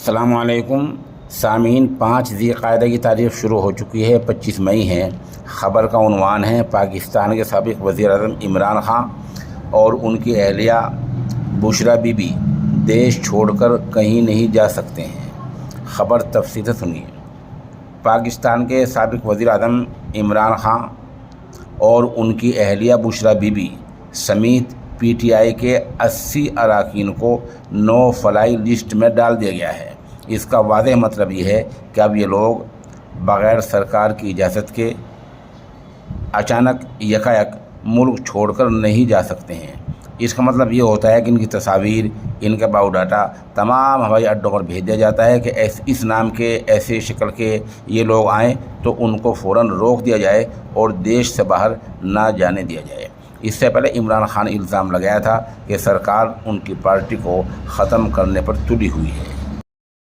السلام علیکم سامعین، 5 ذی القعدہ کی تاریخ شروع ہو چکی ہے، 25 مئی ہے۔ خبر کا عنوان ہے پاکستان کے سابق وزیر اعظم عمران خان اور ان کی اہلیہ بشریٰ بی بی دیش چھوڑ کر کہیں نہیں جا سکتے ہیں۔ خبر تفصیل سے سنیے۔ پاکستان کے سابق وزیر اعظم عمران خان اور ان کی اہلیہ بشریٰ بی بی سمیت پی ٹی آئی کے 80 اراکین کو نو فلائی لسٹ میں ڈال دیا گیا ہے۔ اس کا واضح مطلب یہ ہے کہ اب یہ لوگ بغیر سرکار کی اجازت کے اچانک یکایک ملک چھوڑ کر نہیں جا سکتے ہیں۔ اس کا مطلب یہ ہوتا ہے کہ ان کی تصاویر، ان کا بایو ڈاٹا تمام ہوائی اڈوں پر بھیج دیا جاتا ہے کہ اس نام کے، ایسے شکل کے یہ لوگ آئیں تو ان کو فوراً روک دیا جائے اور دیش سے باہر نہ جانے دیا جائے۔ اس سے پہلے عمران خان نے الزام لگایا تھا کہ سرکار ان کی پارٹی کو ختم کرنے پر تلی ہوئی ہے۔